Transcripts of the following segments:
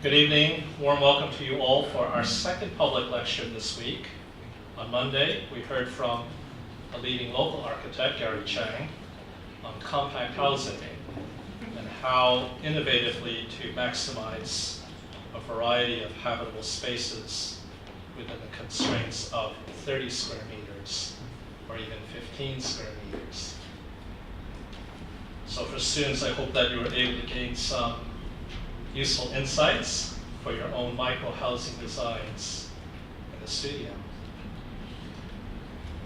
Good evening. Warm welcome to you all for our second public lecture this week. On Monday, we heard from a leading local architect, Gary Chang, on compact housing and how innovatively to maximize a variety of habitable spaces within the constraints of 30 square meters or even 15 square meters. So for students, I hope that you were able to gain some useful insights for your own micro-housing designs in the studio.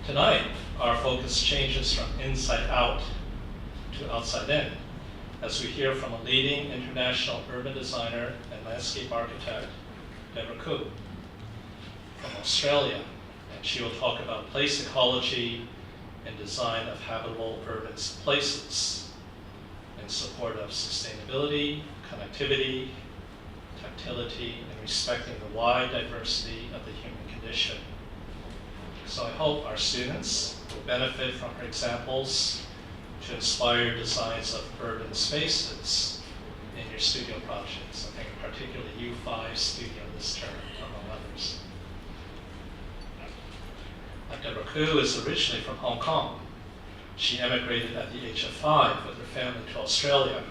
Tonight, our focus changes from inside out to outside in, as we hear from a leading international urban designer and landscape architect, Deborah CUHK, from Australia, and she will talk about place ecology and design of habitable urban places in support of sustainability, connectivity, tactility, and respecting the wide diversity of the human condition. So I hope our students will benefit from her examples to inspire designs of urban spaces in your studio projects. I think particularly U5 studio this term, among others. Deborah CUHK is originally from Hong Kong. She emigrated at the age of 5 with her family to Australia,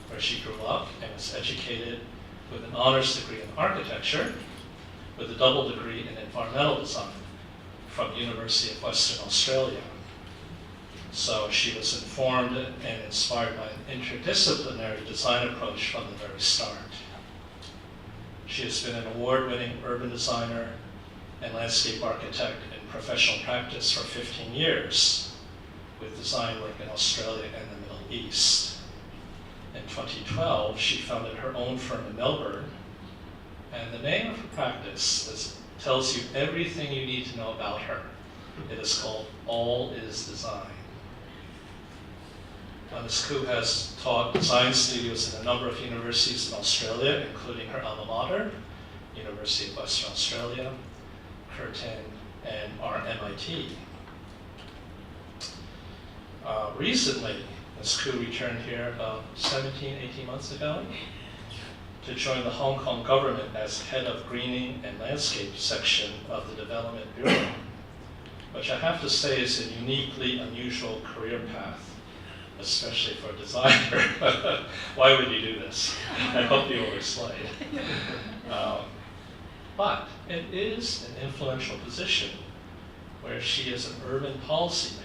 where she grew up and was educated with an honors degree in architecture with a double degree in environmental design from University of Western Australia. So she was informed and inspired by an interdisciplinary design approach from the very start. She has been an award-winning urban designer and landscape architect in professional practice for 15 years, with design work in Australia and the Middle East. In 2012, she founded her own firm in Melbourne, and the name of her practice tells you everything you need to know about her. It is called All Is Design. Ms. CUHK has taught design studios in a number of universities in Australia, including her alma mater, University of Western Australia, Curtin, and our MIT. Recently, Ms. CUHK returned here about 18 months ago to join the Hong Kong government as head of greening and landscape section of the Development Bureau, which I have to say is a uniquely unusual career path, especially for a designer. Why would you do this? I hope you will explain. But it is an influential position where she is an urban policymaker,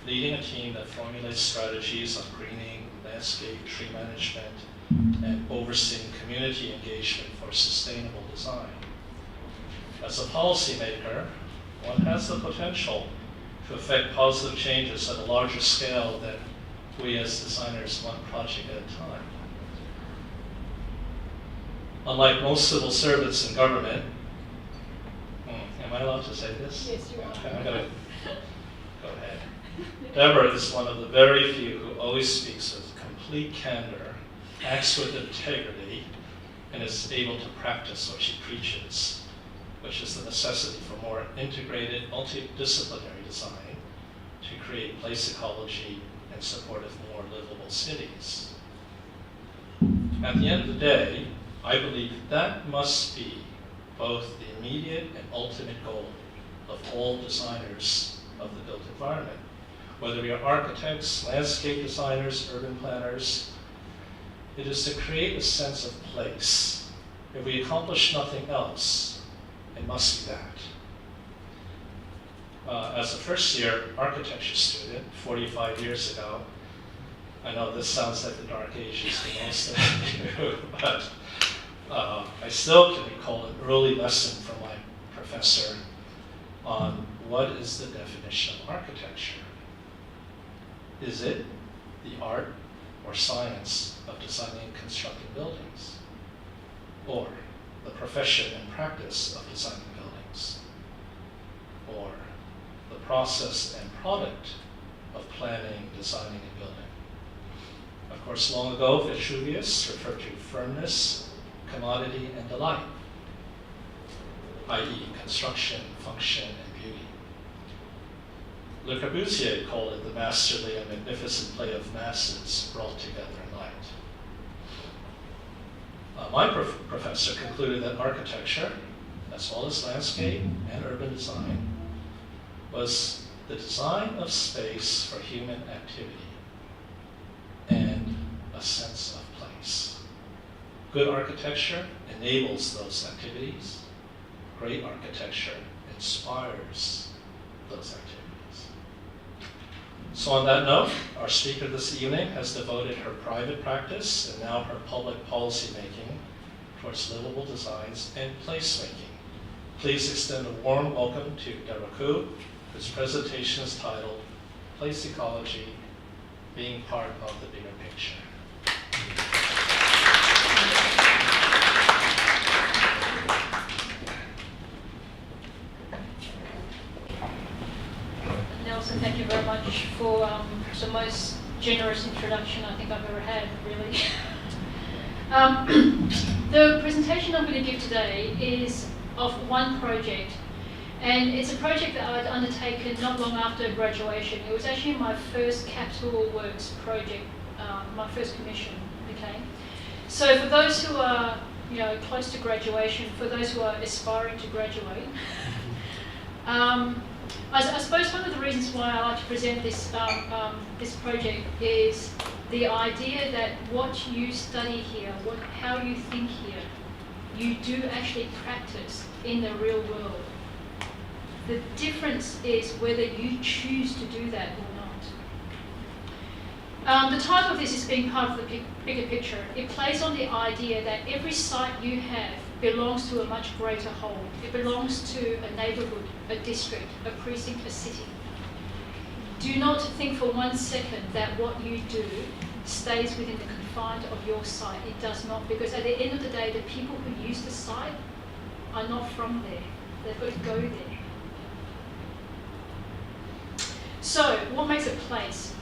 leading a team that formulates strategies on greening, landscape, tree management, and overseeing community engagement for sustainable design. As a policymaker, one has the potential to affect positive changes at a larger scale than we as designers one project at a time. Unlike most civil servants in government, am I allowed to say this? Yes, you are. Okay, I'm going to go ahead. Deborah is one of the very few who always speaks with complete candor, acts with integrity, and is able to practice what she preaches, which is the necessity for more integrated, multidisciplinary design to create place ecology in support of more livable cities. At the end of the day, I believe that must be both the immediate and ultimate goal of all designers of the built environment. Whether we are architects, landscape designers, urban planners, it is to create a sense of place. If we accomplish nothing else, it must be that. As a first-year architecture student, 45 years ago, I know this sounds like the dark ages to most of you, but I still can recall an early lesson from my professor on what is the definition of architecture. Is it the art or science of designing and constructing buildings? Or the profession and practice of designing buildings? Or the process and product of planning, designing, and building? Of course, long ago, Vitruvius referred to firmness, commodity, and delight, i.e. construction, function, and beauty. Le Corbusier called it the masterly and magnificent play of masses brought together in light. My professor concluded that architecture, as well as landscape and urban design, was the design of space for human activity and a sense of place. Good architecture enables those activities. Great architecture inspires those activities. So on that note, our speaker this evening has devoted her private practice and now her public policy making towards livable designs and placemaking. Please extend a warm welcome to Deborah CUHK, whose presentation is titled Place Ecology, Being Part of the Bigger Picture. Nelson, thank you very much for the most generous introduction I think I've ever had, really. The presentation I'm going to give today is of one project, and it's a project that I'd undertaken not long after graduation. It was actually my first capital works project, my first commission. Okay, so for those who are close to graduation, for those who are aspiring to graduate, I suppose one of the reasons why I like to present this this project is the idea that what you study here, how you think here, you do actually practice in the real world. The difference is whether you choose to do that or not. The title of this is Being Part of the Bigger Picture. It plays on the idea that every site you have belongs to a much greater whole. It belongs to a neighbourhood, a district, a precinct, a city. Do not think for 1 second that what you do stays within the confines of your site. It does not, because at the end of the day, the people who use the site are not from there. They've got to go there. So, what makes a place?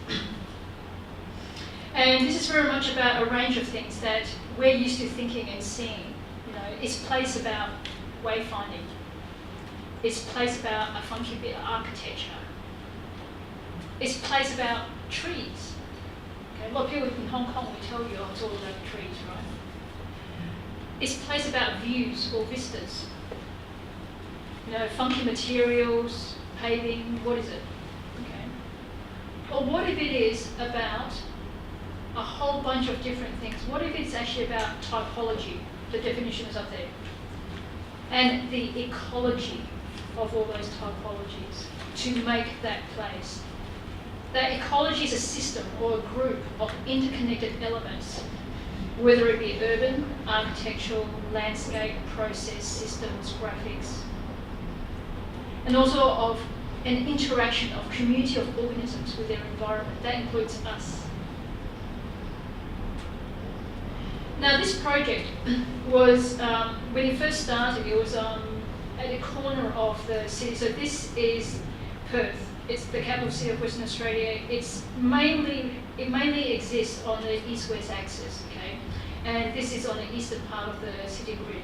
And this is very much about a range of things that we're used to thinking and seeing. Is place about wayfinding? Is place about a funky bit of architecture? Is place about trees? Okay, a lot of people in Hong Kong will tell you, it's all about trees, right? Is place about views or vistas? Funky materials, paving, what is it? Okay. Or what if it is about a whole bunch of different things? What if it's actually about typology? The definition is up there. And the ecology of all those typologies to make that place. That ecology is a system or a group of interconnected elements, whether it be urban, architectural, landscape, process, systems, graphics, and also of an interaction of community of organisms with their environment. That includes us. Now this project was, when it first started, it was at the corner of the city. So this is Perth. It's the capital city of Western Australia. It mainly exists on the east-west axis, okay? And this is on the eastern part of the city grid.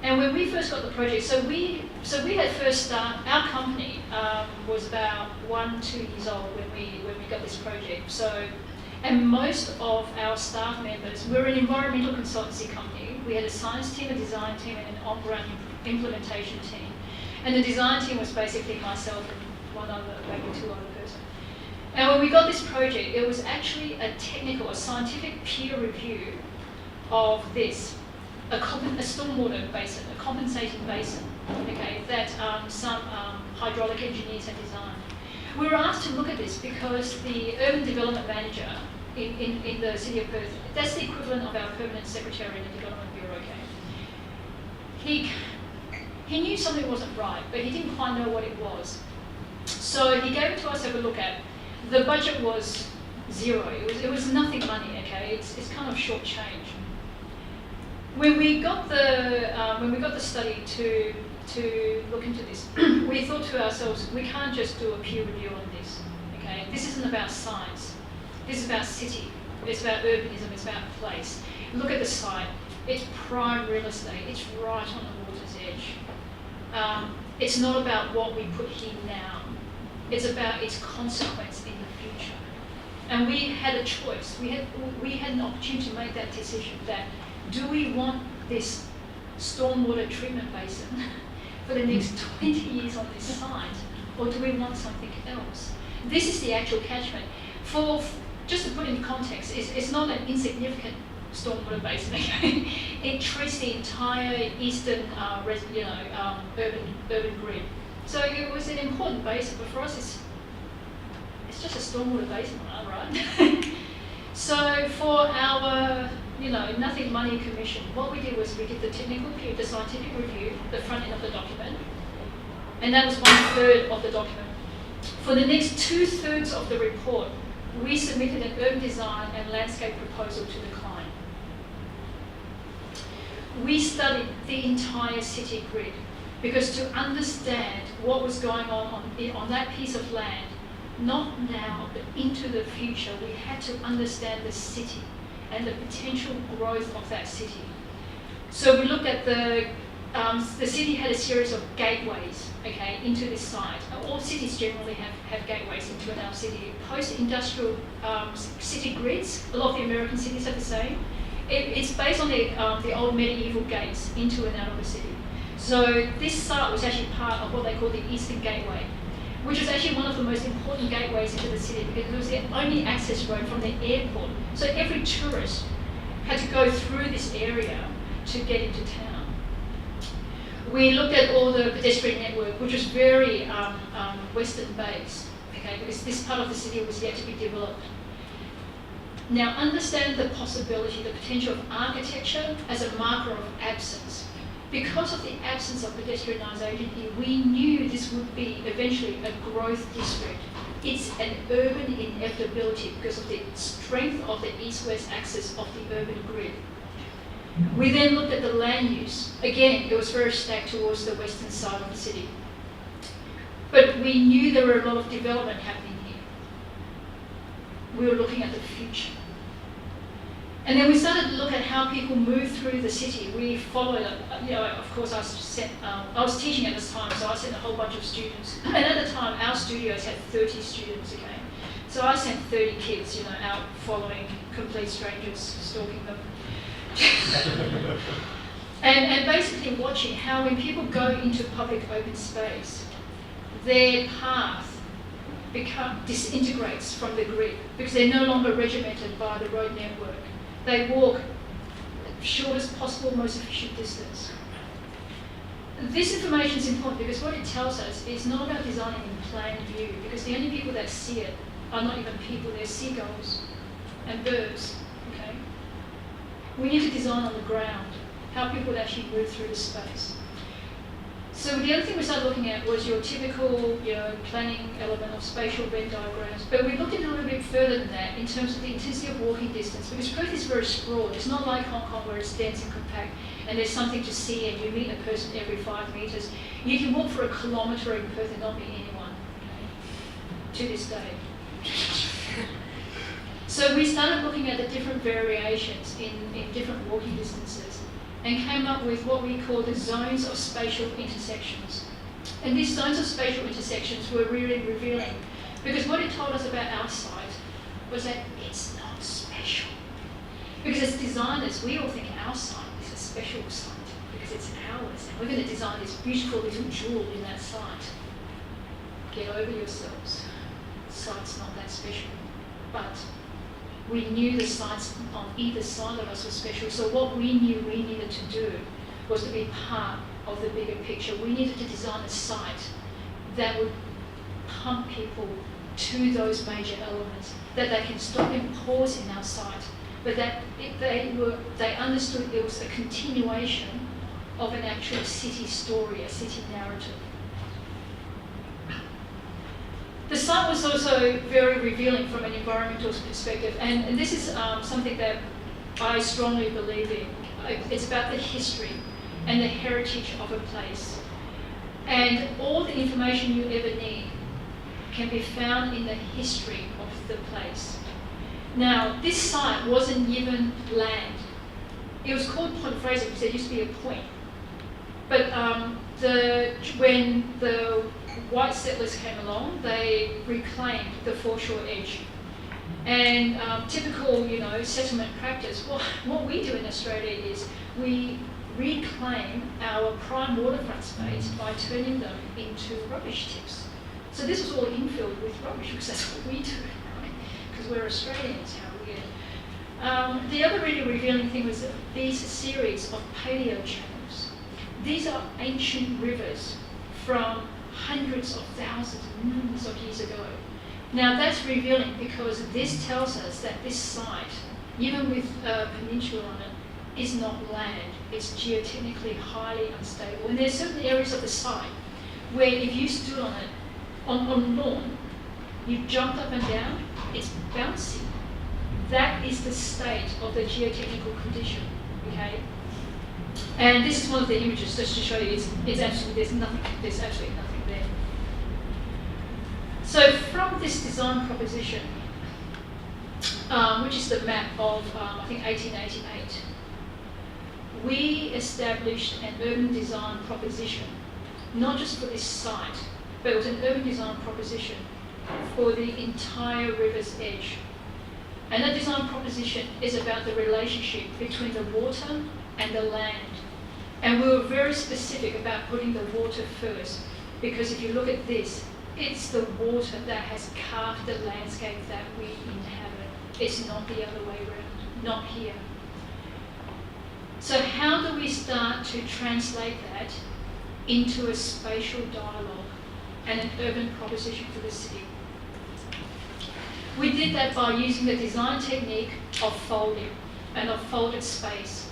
And when we first got the project, so we had first started, our company was about 1-2 years old when we got this project. And most of our staff members, we're an environmental consultancy company. We had a science team, a design team, and an on-ground implementation team. And the design team was basically myself and one other, maybe 2 other person. And when we got this project, it was actually a scientific peer review of this, a stormwater basin, a compensating basin, okay, that some hydraulic engineers had designed. We were asked to look at this because the urban development manager in the city of Perth, that's the equivalent of our permanent secretary in the Development Bureau, okay? He knew something wasn't right, but he didn't quite know what it was. So he gave it to us to have a look at. The budget was zero. It was nothing money, okay? It's kind of short change. When we got the study to look into this, we thought to ourselves, we can't just do a peer review on this, okay? This isn't about science. This is about city. It's about urbanism. It's about place. Look at the site. It's prime real estate. It's right on the water's edge. It's not about what we put here now. It's about its consequence in the future. And we had a choice. We had an opportunity to make that decision that do we want this stormwater treatment basin for the next 20 years on this site, or do we want something else? This is the actual catchment. Just to put it in context, it's not an insignificant stormwater basin. It treats the entire eastern, urban grid. So it was an important basin, but for us, it's just a stormwater basin, right? So for our, nothing money commission, what we did was we did the scientific review, the front end of the document, and that was 1/3 of the document. For the next 2/3 of the report, we submitted an urban design and landscape proposal to the client. We studied the entire city grid because to understand what was going on that piece of land, not now, but into the future, we had to understand the city and the potential growth of that city. So we looked at the city had a series of gateways, into this site. All cities generally have gateways into our city. Post-industrial city grids, a lot of the American cities have the same. It's based on the old medieval gates into and out of the city. So this site was actually part of what they call the Eastern Gateway, which was actually one of the most important gateways into the city because it was the only access road from the airport. So every tourist had to go through this area to get into town. We looked at all the pedestrian network, which was very western based, because this part of the city was yet to be developed. Now, understand the possibility, the potential of architecture as a marker of absence. Because of the absence of pedestrianisation here, we knew this would be eventually a growth district. It's an urban inevitability because of the strength of the east-west axis of the urban grid. We then looked at the land use. Again, it was very stacked towards the western side of the city. But we knew there were a lot of development happening here. We were looking at the future. And then we started to look at how people move through the city. We followed, of course, I was teaching at this time, so I sent a whole bunch of students. And at the time, our studios had 30 students, So I sent 30 kids, out following complete strangers, stalking them. and basically watching how when people go into public open space, their path disintegrates from the grid because they're no longer regimented by the road network. They walk the shortest possible, most efficient distance. This information is important because what it tells us is not about designing in plain view, because the only people that see it are not even people, they're seagulls and birds. We need to design on the ground, how people would actually move through the space. So the other thing we started looking at was your typical, planning element of spatial Venn diagrams. But we looked at it a little bit further than that in terms of the intensity of walking distance, because Perth is very sprawled. It's not like Hong Kong where it's dense and compact and there's something to see and you meet a person every 5 metres. You can walk for 1 kilometre in Perth and not meet anyone, to this day. So we started looking at the different variations in different walking distances and came up with what we call the zones of spatial intersections. And these zones of spatial intersections were really revealing because what it told us about our site was that it's not special. Because as designers, we all think our site is a special site because it's ours and we're going to design this beautiful little jewel in that site. Get over yourselves. The site's not that special. But we knew the sites on either side of us were special, so what we knew we needed to do was to be part of the bigger picture. We needed to design a site that would pump people to those major elements, that they can stop and pause in our site, but that they understood it was a continuation of an actual city story, a city narrative. The site was also very revealing from an environmental perspective, and this is something that I strongly believe in. It's about the history and the heritage of a place. And all the information you ever need can be found in the history of the place. Now, this site wasn't given land. It was called Point Fraser because there used to be a point. But when the white settlers came along, they reclaimed the foreshore edge. And typical, settlement practice, what we do in Australia is we reclaim our prime waterfront space by turning them into rubbish tips. So this was all infilled with rubbish because that's what we do, right? Because we're Australians, how weird. The other really revealing thing was these series of paleo channels. These are ancient rivers from hundreds of thousands, millions of years ago. Now that's revealing because this tells us that this site, even with a peninsula on it, is not land. It's geotechnically highly unstable. And there's certain areas of the site where if you stood on it, on lawn, you jumped up and down, it's bouncy. That is the state of the geotechnical condition, okay? And this is one of the images just to show you it's absolutely, there's absolutely nothing there. So from this design proposition, which is the map of, I think, 1888, we established an urban design proposition, not just for this site, but it was an urban design proposition for the entire river's edge. And that design proposition is about the relationship between the water and the land. And we were very specific about putting the water first, because if you look at this, it's the water that has carved the landscape that we inhabit. It's not the other way around, not here. So how do we start to translate that into a spatial dialogue and an urban proposition for the city? We did that by using the design technique of folding and of folded space.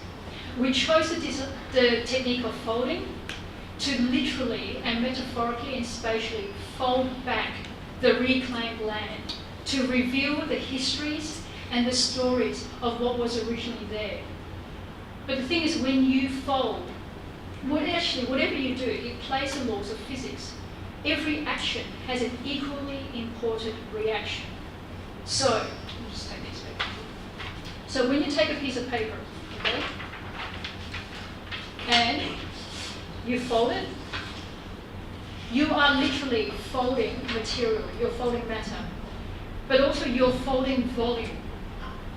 We chose the technique of folding to literally and metaphorically and spatially fold back the reclaimed land to reveal the histories and the stories of what was originally there. But the thing is, when you fold, whatever you do, it plays the laws of physics. Every action has an equally important reaction. So, let me just take this back. So when you take a piece of paper, okay, and you fold it, you are literally folding material, you're folding matter, but also you're folding volume.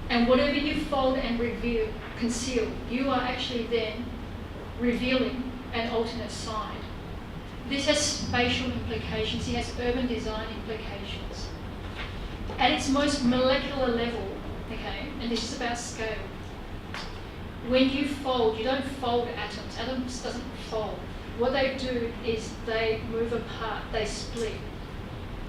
And whatever you fold and conceal, you are actually then revealing an alternate side. This has spatial implications, it has urban design implications. At its most molecular level, okay, and this is about scale, when you fold, you don't fold atoms. Atoms doesn't fold. What they do is they move apart, they split,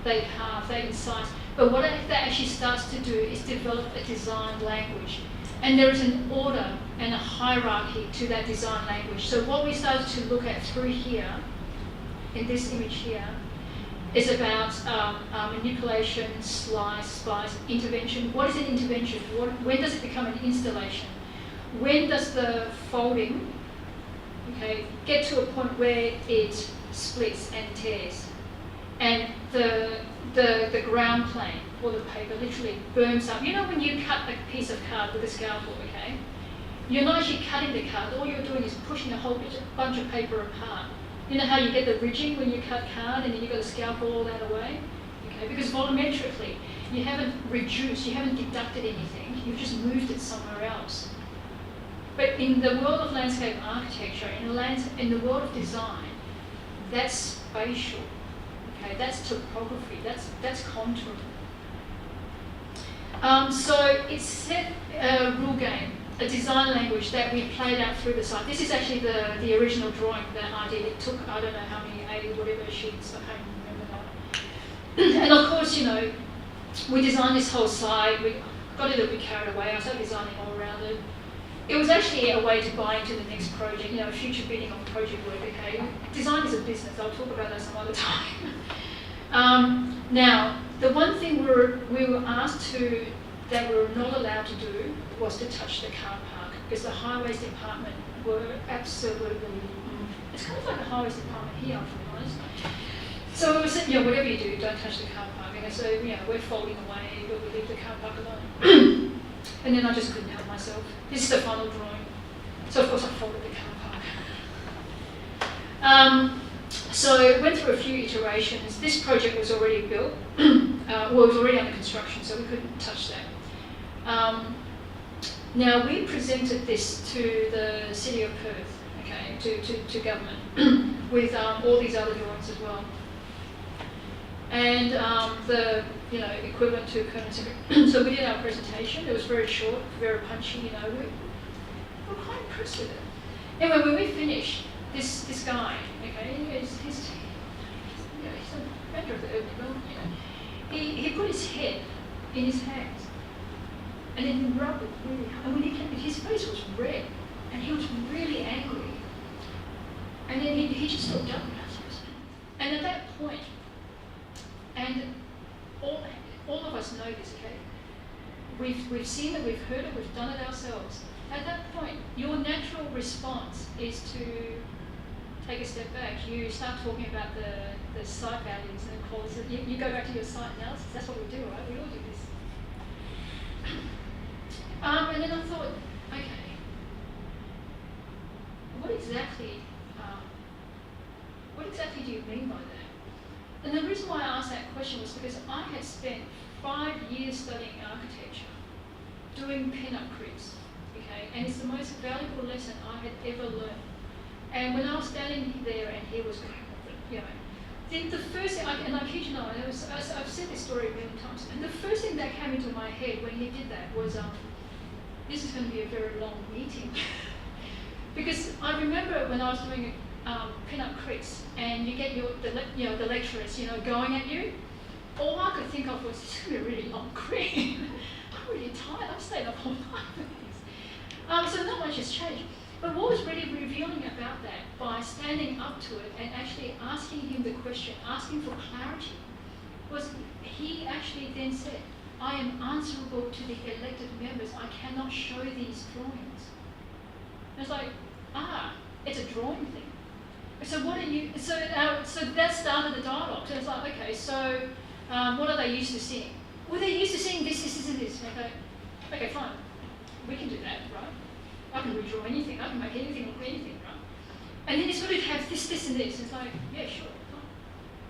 they halve, they incise. But what that actually starts to do is develop a design language. And there is an order and a hierarchy to that design language. So what we started to look at through here, in this image here, is about manipulation, slice, spice, intervention. What is an intervention? When does it become an installation? When does the folding, okay, get to a point where it splits and tears, and the ground plane or the paper literally burns up? You know when you cut a piece of card with a scalpel, okay? You're not actually cutting the card. All you're doing is pushing a whole bunch of paper apart. You know how you get the ridging when you cut card and then you've got to scalpel all that away? Okay, because volumetrically, you haven't reduced, you haven't deducted anything, you've just moved it somewhere else. But in the world of landscape architecture, in the world of design, that's spatial, okay? That's topography, that's contouring. So it's set a rule game, a design language that we played out through the site. This is actually the original drawing that I did. It took, I don't know how many, 80 whatever sheets, I can't remember that. And of course, you know, we designed this whole site, we got a little bit carried away, I started designing all around it. It was actually a way to buy into the next project, you know, future bidding on project work, okay? Design is a business, I'll talk about that some other time. Now, the one thing we were asked to, that we were not allowed to do, was to touch the car park, because the highways department were absolutely, it's kind of like a highways department here, to be honest. So we were saying, you know, whatever you do, don't touch the car park. And so, you know, we're folding away, but we leave the car park alone. And then I just couldn't help myself. This is the final drawing. So of course I folded the car park. So it went through a few iterations. This project was already built. Well, it was already under construction, so we couldn't touch that. Now, we presented this to the City of Perth, okay, to government, with all these other drawings as well. And the equivalent to permanent secretary. So we did our presentation. It was very short, very punchy. We were quite impressed with it. Anyway, when we finished, this guy, okay, he's a member of the urban development. He put his head in his hands, and then he rubbed it really hard. And when he came, his face was red, and he was really angry. And then he just looked up at us. And at that point, and all of us know this, okay? We've seen it, we've heard it, we've done it ourselves. At that point, your natural response is to take a step back. You start talking about the site values and qualities. You go back to your site analysis. That's what we do, right? We all do this. And then I thought, okay, what exactly do you mean by that? And the reason why I asked that question was because I had spent 5 years studying architecture, doing pin-up cribs, okay? And it's the most valuable lesson I had ever learned. And when I was standing there and he was, the first thing, and I kid you not, I've said this story a million times, and the first thing that came into my head when he did that was, this is going to be a very long meeting. Because I remember when I was doing pin-up cribs, and you get the lecturers, going at you. All I could think of was, this is going to be a really long crib. I'm really tired. I've stayed up all night for this. So not much has changed. But what was really revealing about that, by standing up to it and actually asking him the question, asking for clarity, was he actually then said, I am answerable to the elected members. I cannot show these drawings. And it's like, it's a drawing thing. So what are you? So that started the dialogue. So it's like, okay, so what are they used to seeing? Well, they're used to seeing this. Okay, fine. We can do that, right? I can redraw anything. I can make anything look anything, right? And then it's got to have this, and this. It's like, yeah, sure, fine.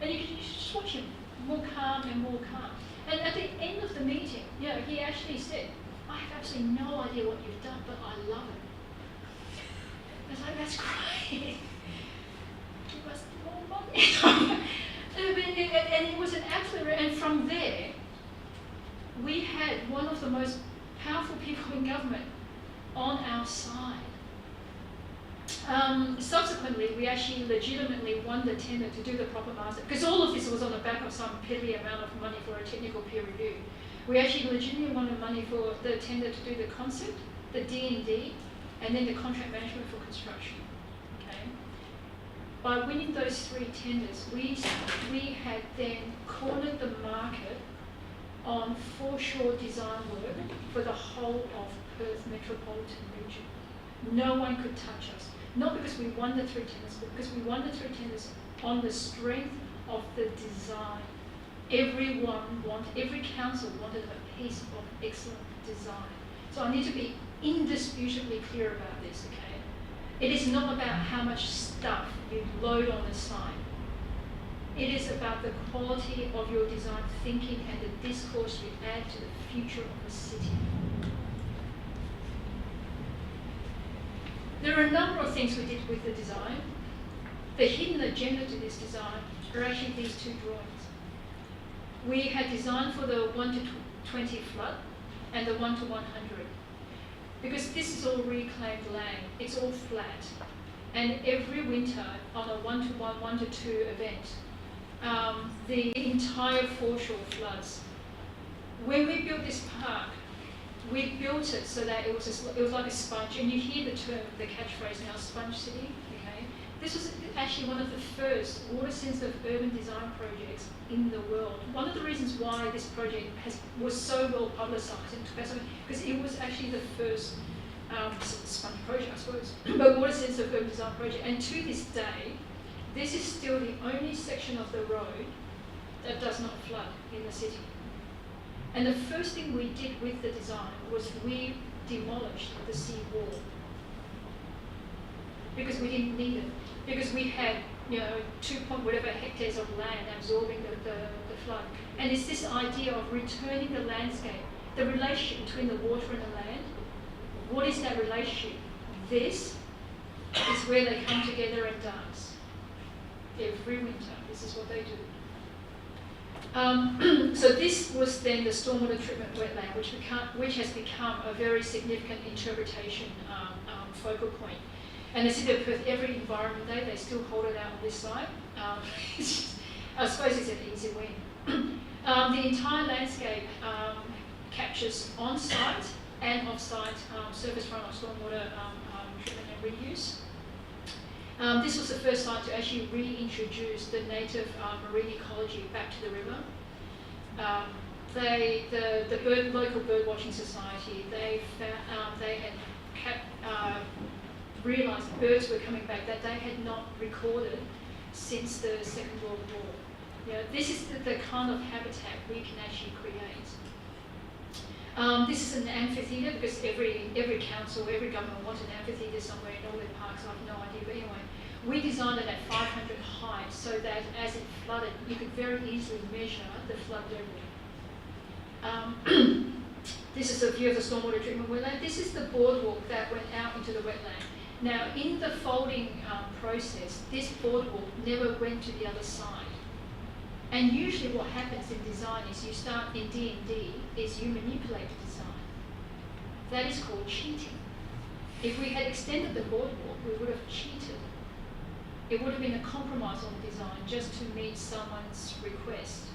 And you just watch him, more calm and more calm. And at the end of the meeting, he actually said, I have absolutely no idea what you've done, but I love it. It's like, that's great. Give us more money. And it was an absolute, and from there, we had one of the most powerful people in government on our side. Subsequently, we actually legitimately won the tender to do the proper master, because all of this was on the back of some piddly amount of money for a technical peer review. We actually legitimately won the money for the tender to do the concept, the D&D, and then the contract management for construction. Okay. By winning those 3 tenders, we had then cornered the market on foreshore design work for the whole of Perth metropolitan region. No one could touch us. Not because we won the 3 tenders, but because we won the 3 tenders on the strength of the design. Every council wanted a piece of excellent design. So I need to be indisputably clear about this, okay? It is not about how much stuff you load on the site. It is about the quality of your design thinking and the discourse you add to the future of the city. There are a number of things we did with the design. The hidden agenda to this design are actually these 2 drawings. We had designed for the 1 to 20 flood and the 1 to 100. Because this is all reclaimed land, it's all flat. And every winter on a 1 to 1, 1 to 2 event, the entire foreshore floods. When we built this park, we built it so that it was like a sponge, and you hear the term, the catchphrase now, sponge city, okay? This was actually one of the first water-sensitive urban design projects in the world. One of the reasons why this project was so well publicised and took us over, because it was actually the first sponge project, I suppose, but water-sensitive urban design project. And to this day, this is still the only section of the road that does not flood in the city. And the first thing we did with the design was we demolished the sea wall. Because we didn't need it. Because we had whatever hectares of land absorbing the flood. And it's this idea of returning the landscape, the relationship between the water and the land. What is that relationship? This is where they come together and dance. Every winter, this is what they do. So this was then the stormwater treatment wetland, which has become a very significant interpretation focal point. And the City of Perth, every Environment Day, they still hold it out on this side. I suppose it's an easy win. The entire landscape captures on-site and off-site surface runoff stormwater treatment and reuse. This was the first site to actually reintroduce the native marine ecology back to the river. The local birdwatching society, they had realised birds were coming back that they had not recorded since the Second World War. This is the kind of habitat we can actually create. This is an amphitheatre because every council, every government wants an amphitheatre somewhere in all their parks. I have no idea, but anyway, we designed it at 500 height so that as it flooded, you could very easily measure the flood level. This is a view of the stormwater treatment wetland. This is the boardwalk that went out into the wetland. Now, in the folding process, this boardwalk never went to the other side. And usually what happens in design is you start in D&D, is you manipulate the design. That is called cheating. If we had extended the boardwalk, we would have cheated. It would have been a compromise on the design just to meet someone's request.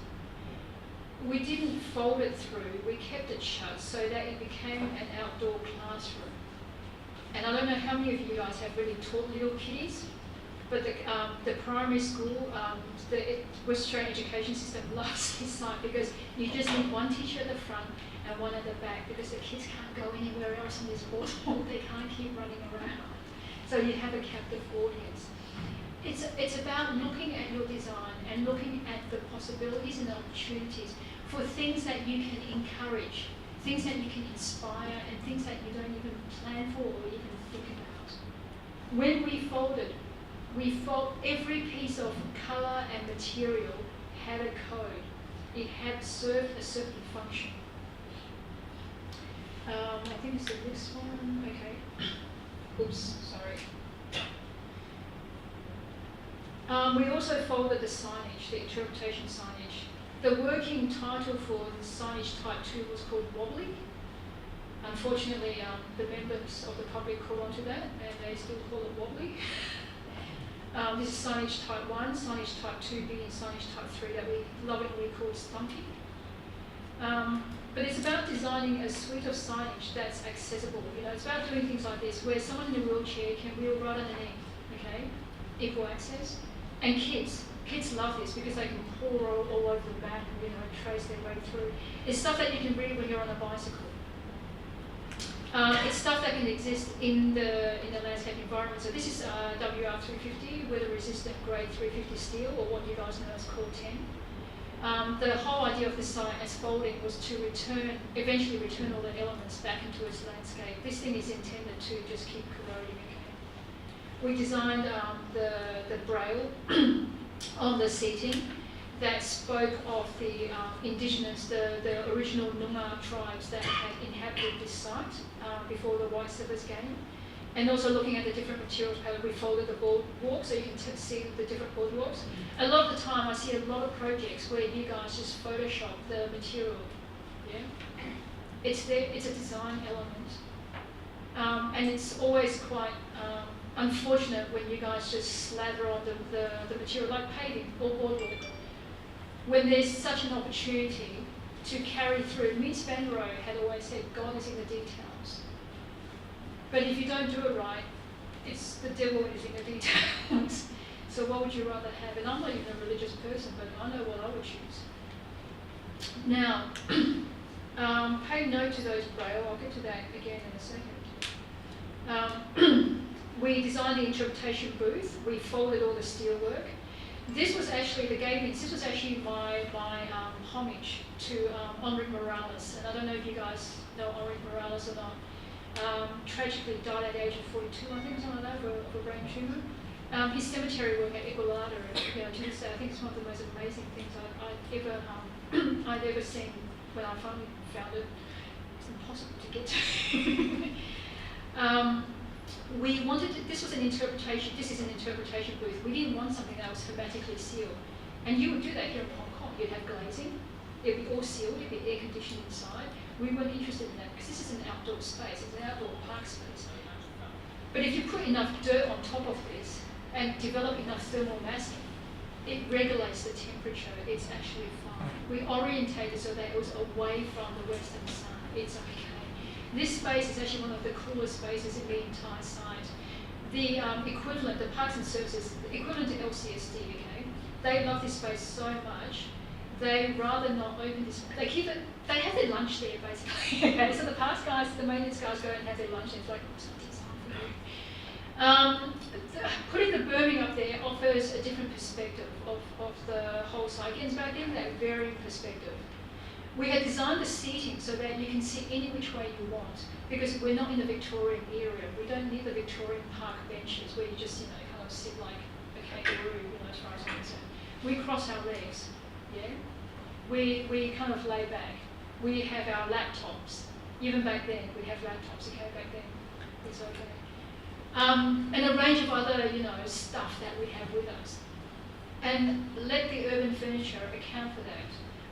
We didn't fold it through, we kept it shut so that it became an outdoor classroom. And I don't know how many of you guys have really taught little kiddies, but the primary school, the West Australian education system loves this site because you just need one teacher at the front and one at the back because the kids can't go anywhere else in this boardwalk, they can't keep running around. So you have a captive audience. It's about looking at your design and looking at the possibilities and opportunities for things that you can encourage, things that you can inspire, and things that you don't even plan for or even think about. When we folded, every piece of colour and material had a code. It had served a certain function. I think it's the next one. Okay. Oops, sorry. We also folded the signage, the interpretation signage. The working title for the signage type 2 was called Wobbly. Unfortunately, the members of the public caught onto that and they still call it Wobbly. This is signage type 1, signage type 2 being signage type 3 that we lovingly call Stumpy. But it's about designing a suite of signage that's accessible. It's about doing things like this, where someone in a wheelchair can wheel right underneath, okay? Equal access. And kids love this because they can pour all over the back and trace their way through. It's stuff that you can read when you're on a bicycle. It's stuff that can exist in the landscape environment. So this is WR350, weather-resistant grade 350 steel, or what you guys know as Core 10. The whole idea of this site as folding was to eventually return all the elements back into its landscape. This thing is intended to just keep corroding. We designed the braille on the seating that spoke of the indigenous, the original Noongar tribes that had inhabited this site before the white settlers came. And also looking at the different materials palette, we folded the boardwalk so you can see the different boardwalks. A lot of the time I see a lot of projects where you guys just Photoshop the material. Yeah, it's there, it's a design element. And it's always quite unfortunate when you guys just slather on the material like paving or boardwalk. When there's such an opportunity to carry through. Mitch Van Rohe had always said, God is in the details. But if you don't do it right, it's the devil is in the details. So what would you rather have? And I'm not even a religious person, but I know what I would choose. Now, pay note to those braille. I'll get to that again in a second. We designed the interpretation booth. We folded all the steelwork. This was actually my homage to Enrique Morales. And I don't know if you guys know Enrique Morales or not. Tragically died at the age of 42, I think, something like that, of a brain tumour. His cemetery work at Igualada, to this day, I think it's one of the most amazing things I'd ever seen. When I finally found it, it's impossible to get to. We wanted to, this is an interpretation booth. We didn't want something that was hermetically sealed. And you would do that here in Hong Kong. You'd have glazing, it'd be all sealed, it'd be air conditioned inside. We weren't interested in that because this is an outdoor space, it's an outdoor park space. But if you put enough dirt on top of this and develop enough thermal massing, it regulates the temperature, it's actually fine. We orientated so that it was away from the western sun, it's okay. This space is actually one of the coolest spaces in the entire site. The equivalent, the Parks and Services, the equivalent to LCSD, okay? They love this space so much, they rather not open this, they keep it, they have their lunch there basically, okay? So the parks guys, the maintenance guys go and have their lunch and it's like, oh, something's on for you. Putting the berming up there offers a different perspective of the whole site. Again, back in that varying perspective. We had designed the seating so that you can sit any which way you want, because we're not in the Victorian era. We don't need the Victorian park benches where you just, kind of sit like a kangaroo, as far as I'm concerned. We cross our legs, yeah? We kind of lay back. We have our laptops. Even back then, we have laptops, okay, back then. It's okay. And a range of other, stuff that we have with us. And let the urban furniture account for that.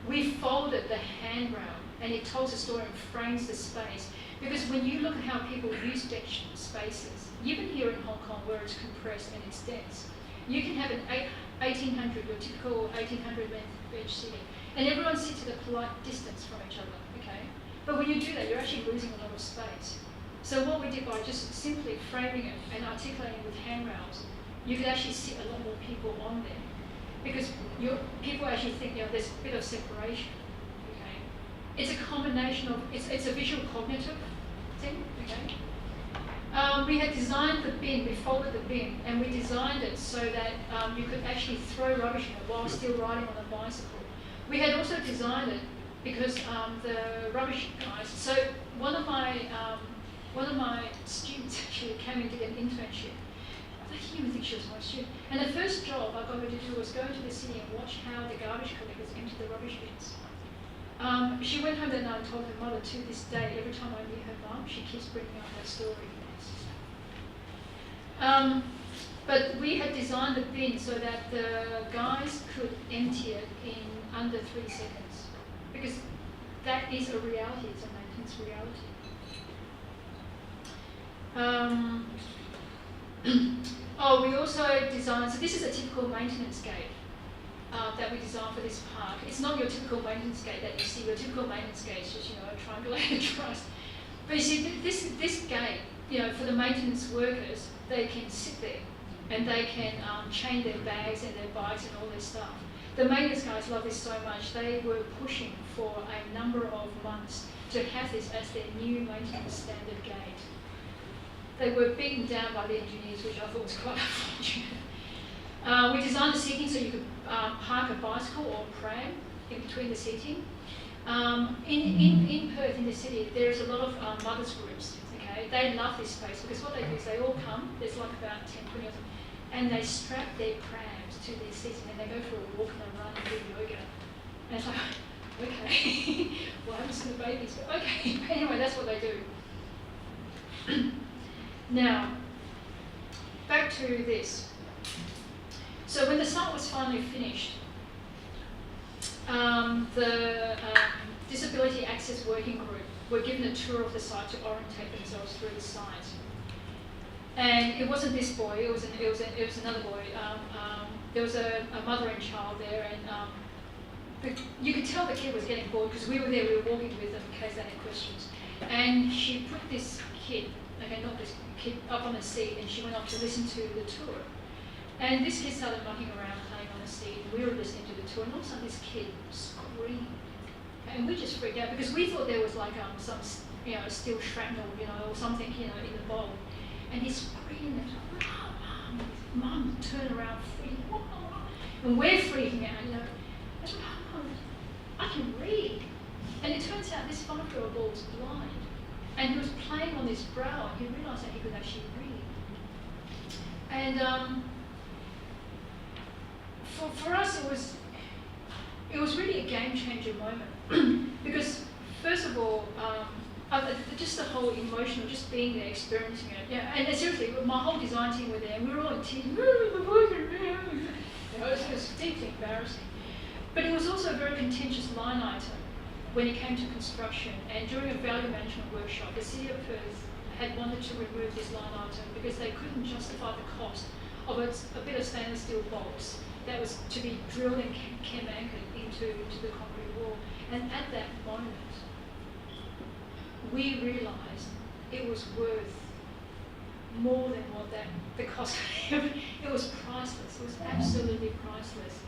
We folded the handrail, and it tells a story and frames the space. Because when you look at how people use bench spaces, even here in Hong Kong where it's compressed and it's dense, you can have an 1800, your typical 1800 bench seating, and everyone sits at a polite distance from each other, okay? But when you do that, you're actually losing a lot of space. So what we did by just simply framing it and articulating it with handrails, you could actually sit a lot more people on there. Because people actually think, there's a bit of separation, okay? It's a combination of, it's a visual cognitive thing, okay? We had designed the bin, we folded the bin, and we designed it so that you could actually throw rubbish in it while still riding on a bicycle. We had also designed it because the rubbish guys, so one of my students actually came in to get an internship. I didn't even think she was my student. And the first job I got her to do was go to the city and watch how the garbage collectors empty the rubbish bins. She went home that night and told her mother, to this day, every time I meet her mum, she keeps bringing up that story. But we had designed the bin so that the guys could empty it in under 3 seconds. Because that is a reality, it's a maintenance reality. We also designed, so this is a typical maintenance gate that we designed for this park. It's not your typical maintenance gate that you see. Your typical maintenance gate is just, a triangulated truss. But you see, this gate, for the maintenance workers, they can sit there and they can chain their bags and their bikes and all their stuff. The maintenance guys love this so much, they were pushing for a number of months to have this as their new maintenance standard gate. They were beaten down by the engineers, which I thought was quite unfortunate. We designed the seating so you could park a bicycle or a pram in between the seating. In Perth, in the city, there's a lot of mothers groups, okay? They love this space because what they do is they all come, there's like about 10, 20 of them, and they strap their prams to their seating and they go for a walk and a run and do yoga. And it's like, okay, well I haven't seen the babies, but okay. Anyway, that's what they do. Now, back to this. So when the site was finally finished, the Disability Access Working Group were given a tour of the site to orientate themselves through the site. And it wasn't this boy, it was another boy. There was a mother and child there, and you could tell the kid was getting bored because we were there, we were walking with them in case they had questions. And she put this kid, not this kid, up on a seat, and she went off to listen to the tour. And this kid started mucking around, playing on a seat, and we were listening to the tour, and all of a sudden this kid screamed. And we just freaked out because we thought there was like some, steel shrapnel, or something, in the bowl. And he screamed, and Mum, turn around, freaking, whoa. And we're freaking out, I said, Mum, I can read. And it turns out this 5-year-old boy was blind. And he was playing on this brow, and he realised that he could actually read. And for us, it was really a game changer moment because first of all, just the whole emotional, just being there, experiencing it. Yeah, and seriously, my whole design team were there, and we were all in tears. It was deeply embarrassing. But it was also a very contentious line item when it came to construction. And during a value management workshop, the City of Perth had wanted to remove this line item because they couldn't justify the cost of a bit of stainless steel bolts that was to be drilled and chem anchored into the concrete wall. And at that moment, we realised it was worth more than what the cost. It was priceless. It was absolutely priceless.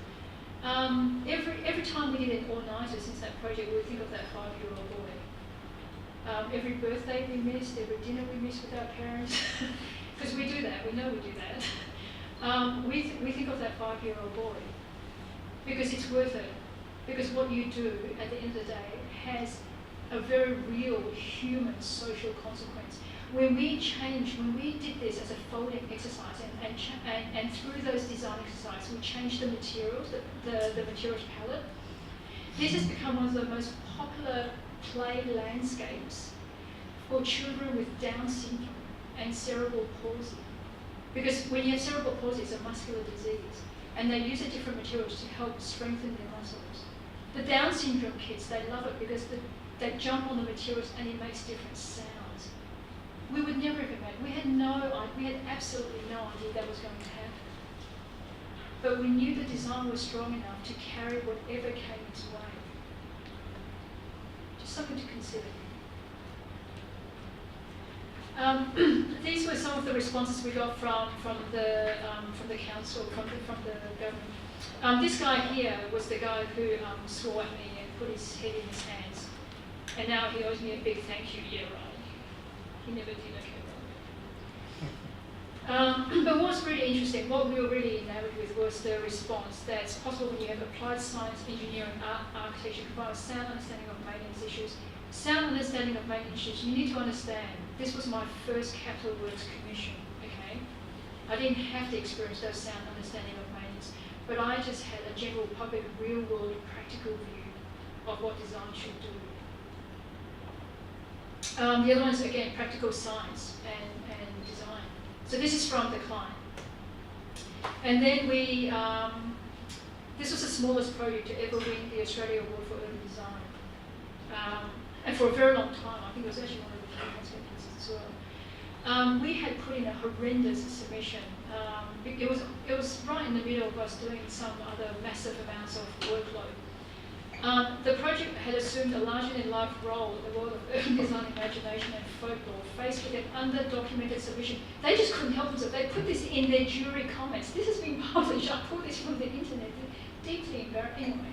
Every time we did an all-nighter since that project, we would think of that 5-year-old boy. Every birthday we missed, every dinner we missed with our parents, because we do that. We know we do that. We think of that 5-year-old boy because it's worth it. Because what you do at the end of the day has a very real human social consequence. When we did this as a folding exercise and through those design exercises, we changed the materials, the materials palette. This has become one of the most popular play landscapes for children with Down syndrome and cerebral palsy. Because when you have cerebral palsy, it's a muscular disease, and they use the different materials to help strengthen their muscles. The Down syndrome kids, they love it because they jump on the materials and it makes different sounds. We would never have imagined. We had absolutely no idea that was going to happen. But we knew the design was strong enough to carry whatever came its way. Just something to consider. These were some of the responses we got from the council, from the government. This guy here was the guy who swore at me and put his head in his hands, and now he owes me a big thank you. Yeah, right. He never did. Okay. But what's really interesting, what we were really enamored with, was the response that it's possible when you have applied science, engineering, architecture, provide a sound understanding of maintenance issues. Sound understanding of maintenance issues, you need to understand, this was my first capital works commission, okay? I didn't have to experience those sound understanding of maintenance, but I just had a general public, real world, practical view of what design should do. The other one is, again, practical science and design. So this is from the client. And then we, this was the smallest project to ever win the Australia Award for Urban Design. And for a very long time, I think it was actually one of the key consequences as well. We had put in a horrendous submission. It was right in the middle of us doing some other massive amounts of workload. The project had assumed a larger-than-life role in the world of urban design, imagination and folklore, faced with an under-documented submission. They just couldn't help themselves. They put this in their jury comments. This has been published. I pulled this from the internet. Deeply embarrassing. Anyway.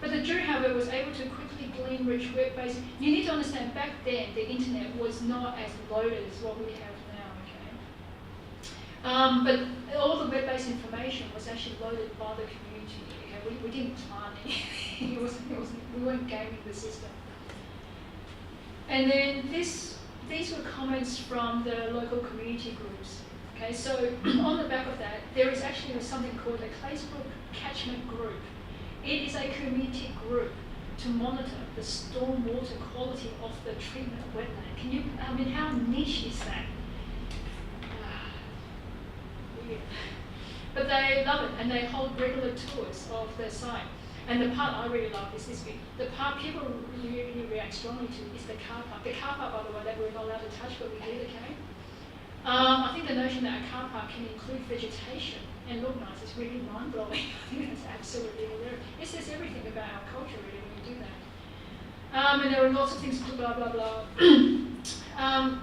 But the jury, however, was able to quickly glean rich web-based. You need to understand, back then, the internet was not as loaded as what we have now, okay? But all the web-based information was actually loaded by the community. Okay? We didn't plan anything. We weren't gaming the system. And then these were comments from the local community groups. Okay, so on the back of that, there is actually something called a Claysbrook Catchment Group. It is a community group to monitor the stormwater quality of the treatment wetland. How niche is that? Weird. But they love it, and they hold regular tours of the site. And the part I really love is this bit. The part people really react strongly to is the car park. The car park, by the way, that we're not allowed to touch, but we did, okay? I think the notion that a car park can include vegetation and look nice is really mind-blowing. I think that's absolutely hilarious. It says everything about our culture, really, when you do that. And there are lots of things to blah, blah, blah.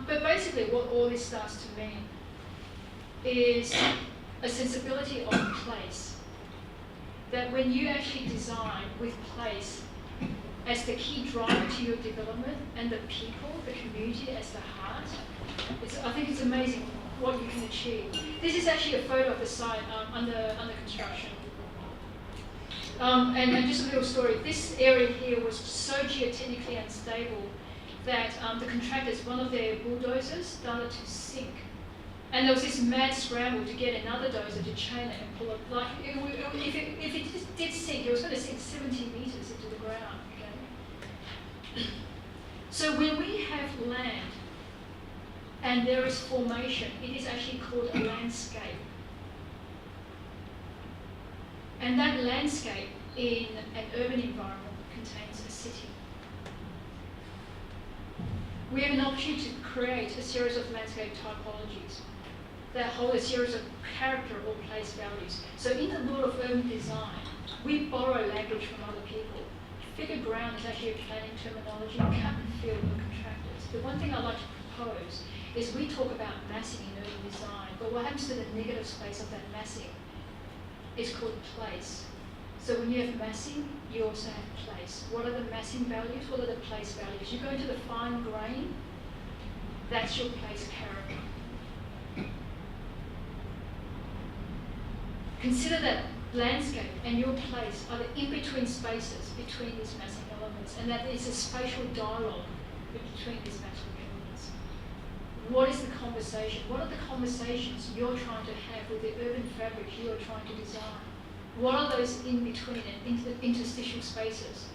But basically, what all this starts to mean is a sensibility of place. That when you actually design with place as the key driver to your development and the people, the community as the heart, I think it's amazing what you can achieve. This is actually a photo of the site under construction. And just a little story. This area here was so geotechnically unstable that the contractors, one of their bulldozers, started to sink. And there was this mad scramble to get another dozer to chain it and pull it. Like, if it just did sink, it was going to sink 70 metres into the ground. Okay? So when we have land and there is formation, it is actually called a landscape. And that landscape in an urban environment contains a city. We have an opportunity to create a series of landscape typologies that hold a series of character or place values. So in the world of urban design, we borrow language from other people. Figure ground is actually a planning terminology, cut and fill are contractors. The one thing I'd like to propose is we talk about massing in urban design, but what happens to the negative space of that massing is called place. So when you have massing, you also have place. What are the massing values? What are the place values? You go into the fine grain, that's your place character. Consider that landscape and your place are the in-between spaces between these massing elements, and that there's a spatial dialogue between these massing elements. What is the conversation? What are the conversations you're trying to have with the urban fabric you are trying to design? What are those in-between and interstitial spaces?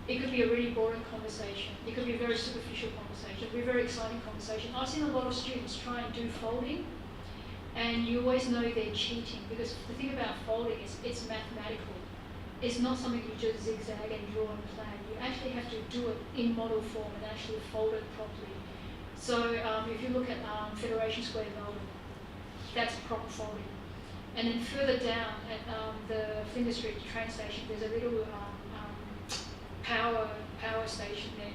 It could be a really boring conversation. It could be a very superficial conversation. It could be a very exciting conversation. I've seen a lot of students try and do folding, and you always know they're cheating, because the thing about folding is it's mathematical. It's not something you just zigzag and draw and plan. You actually have to do it in model form and actually fold it properly. So if you look at Federation Square Melbourne, that's proper folding. And then further down at the Flinders Street train station, there's a little power station there.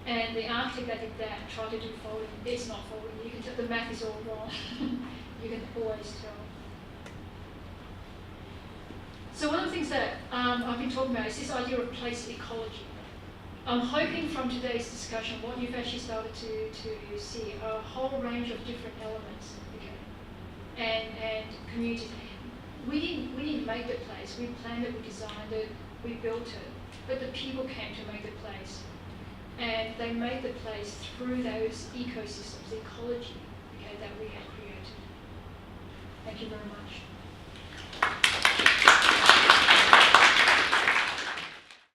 And the architect that did that tried to do folding. It's not folding. You can tell the math is all wrong. You can always tell. So one of the things that I've been talking about is this idea of place ecology. I'm hoping from today's discussion what you've actually started to see a whole range of different elements, okay, and communities. We didn't make the place. We planned it, we designed it, we built it, but the people came to make the place. And they made the place through those ecosystems, the ecology, okay, that we had created. Thank you very much.